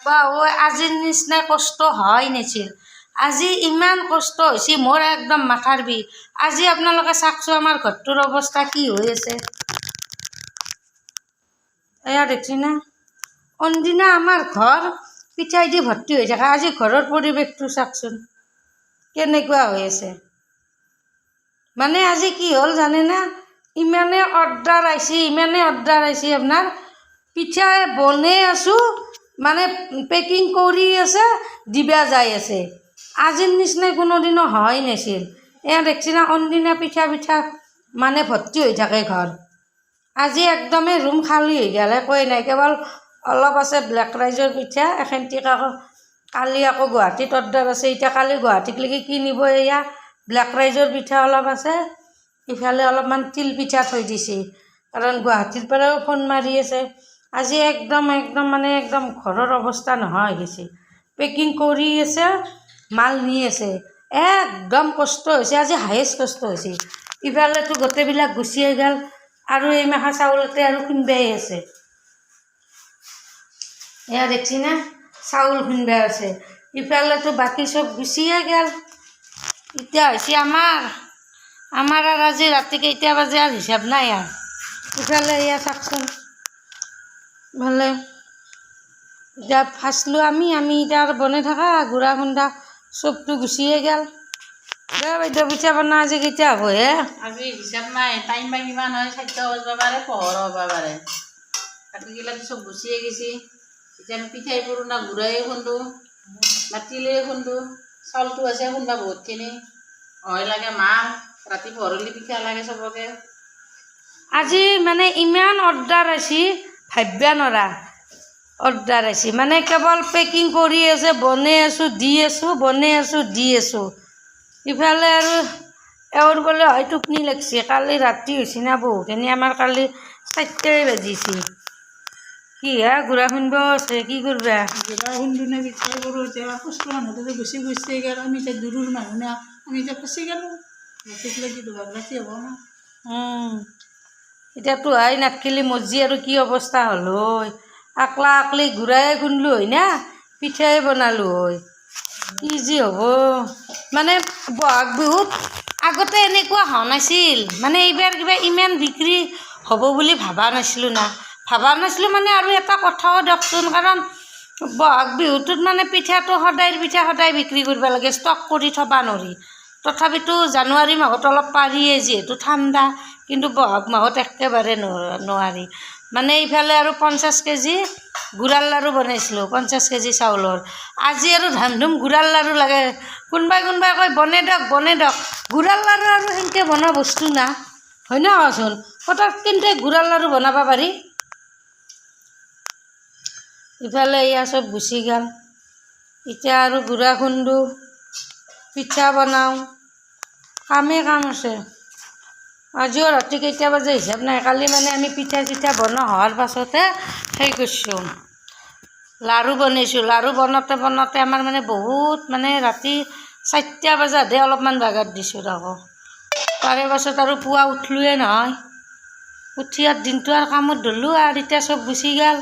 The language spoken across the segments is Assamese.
বাপ্পা ঐ আজিৰ নিচিনা কষ্ট হয় নাছিল আজি ইমান কষ্ট হৈছে মোৰ একদম মাথাৰ বিষ আজি আপোনালোকে চাওকচোন আমাৰ ঘৰটোৰ অৱস্থা কি হৈ আছে এয়া দেখছি না অনদিনা আমাৰ ঘৰ পিঠাই দি ভৰ্তি হৈ থাকে আজি ঘৰৰ পৰিৱেশটো চাওকচোন কেনেকুৱা হৈ আছে মানে আজি কি হ'ল জানে না ইমানে অৰ্ডাৰ আহিছে আপোনাৰ পিঠা বনাই আছোঁ মানে পেকিং কৰি আছে দিবা যাই আছে আজিৰ নিচিনা কোনোদিনো হয় নাছিল এয়া দেখছি না অনদিনা পিঠা মানে ভৰ্তি হৈ থাকে ঘৰ আজি একদমেই ৰুম খালী হৈ গ'ল একোৱেই নাই কেৱল অলপ আছে ব্লেক ৰাইচৰ পিঠা এখেন্তিক আকৌ কালি আকৌ গুৱাহাটীত অৰ্ডাৰ আছে এতিয়া কালি গুৱাহাটীলৈকে কিনিব এয়া ব্লেক ৰাইচৰ পিঠা অলপ আছে ইফালে অলপমান তিল পিঠা থৈ দিছে কাৰণ গুৱাহাটীৰ পৰাও ফোন মাৰি আছে আজি একদম মানে একদম ঘৰৰ অৱস্থা নোহোৱা হৈ গৈছে পেকিং কৰি আছে মাল নি আছে একদম কষ্ট হৈছে আজি হায়েষ্ট কষ্ট হৈছে ইফালেতো গোটেইবিলাক গুচিয়ে গ'ল আৰু এই মাখা চাউলতে আৰু খুন্দাই আছে এয়া দেখছি না চাউল খুন্দাই আছে ইফালেতো বাকী চব গুচিয়ে গ'ল এতিয়া হৈছে আমাৰ আৰু আজি ৰাতি কেইটা বাজে আৰু হিচাপ নাই আৰু ইফালে এয়া চাওকচোন ভালে এতিয়া ফাঁচলোঁ আমি এতিয়া আৰু বনাই থাকা গুড়া খুন্দা চবটো গুচিয়ে গ'ল দে বাইদেউ পিঠা বনা আজি কেতিয়া হ'ব হে আজি হিচাপ নাই টাইম বা কিমান হয় 4টা বাজিব পাৰে পোহৰ হ'ব পাৰে কাটিগিলাক চব গুচিয়ে গৈছে এতিয়া আমি পিঠাই পুৰণা গুড়াই খুন্দো বা তিলেই খুন্দো চাউলটো আছে খুন্দা বহুতখিনি লাগে মাহ ৰাতি পোহৰলি পিঠা লাগে চবকে আজি মানে ইমান অৰ্ডাৰ আহিছে ভাবিব নোৱাৰা অৰ্ডাৰ আহিছে মানে কেৱল পেকিং কৰি আছে বনাই আছোঁ দি আছোঁ বনাই আছোঁ দি আছোঁ ইফালে আৰু এওঁৰ বোলে হয় টোপনি লাগিছে কালি ৰাতি হৈছে না বহুখিনি আমাৰ কালি 4টাই বাজিছে কি হে গুড়া খুন্দিব আছে কি কৰিবা গুড়া খুন্দুনে পিঠাই কৰোঁ এতিয়া কষ্ট মানুহটো গুচি গ'ল আমি এতিয়া দূৰৰ মানুহ না আমি এতিয়া ফচি গ'লোঁ নাচিলে কি দুভাগ ৰাতি হ'ব না এতিয়াতো হাই নাথকিলি মজি আৰু কি অৱস্থা হ'ল হয় আকলি ঘূৰাই খুন্দলোঁ হয় না পিঠাই বনালোঁ হয় কি যি হ'ব মানে বহাগ বিহুত আগতে এনেকুৱা হোৱা নাছিল মানে এইবাৰ কিবা ইমান বিক্ৰী হ'ব বুলি ভবা নাছিলোঁ মানে আৰু এটা কথাও দিয়কচোন কাৰণ বহাগ বিহুটোত মানে পিঠাটো সদায় বিক্ৰী কৰিব লাগে ষ্টক কৰি থ'ব নোৱাৰি তথাপিতো জানুৱাৰী মাহত অলপ পাৰিয়ে যিহেতু ঠাণ্ডা কিন্তু বহাগ মাহত একেবাৰে নোৱাৰি মানে ইফালে আৰু 50 কেজি গুড়াৰ লাড়ু বনাইছিলোঁ 50 কেজি চাউলৰ আজি আৰু ধাম ধুম গুড়াৰ লাড়ু লাগে কোনোবাই কয় বনাই দিয়ক গুড়াৰ লাড়ু আৰু সেনেকৈ বনোৱা বস্তু না হয় না কচোন পটক কিন্তু গুড়াৰ লাড়ু বনাব পাৰি ইফালে এয়া চব গুচি গ'ল এতিয়া আৰু গুড়া খুন্দো পিঠা বনাওঁ কামেই কাম আছে আজিও ৰাতি কেইটা বাজে হিচাপ নাই কালি মানে আমি পিঠা চিঠা বনোৱা হোৱাৰ পাছতে সেই কৰিছোঁ লাড়ু বনাইছোঁ লাড়ু বনাওঁতে আমাৰ মানে বহুত মানে ৰাতি 4টা বজাতহে অলপমান বাগাত দিছোঁ আকৌ তাৰে পাছত আৰু পুৱা উঠলোৱে নহয় উঠি আৰু দিনটো আৰু কামত ধৰিলোঁ আৰু এতিয়া চব গুচি গ'ল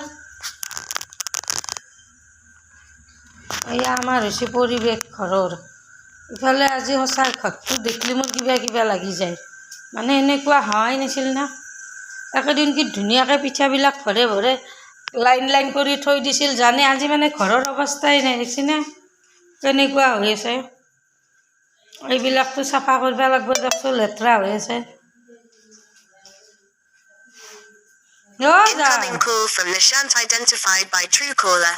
এয়া আমাৰ হৈছে পৰিৱেশ ঘৰৰ ইফালে আজি সঁচা ঘৰটো দেখিলে মোৰ কিবা লাগি যায় মানে এনেকুৱা হয় নাছিল না একেদিন কি ধুনীয়াকৈ পিঠাবিলাক ভৰে লাইন কৰি থৈ দিছিল জানে আজি মানে ঘৰৰ অৱস্থাই নাই দেখিছে না কেনেকুৱা হৈ আছে এইবিলাকতো চাফা কৰিব লাগিব দেখোন লেতেৰা হৈ আছে Incoming call from Nishant identified by Truecaller.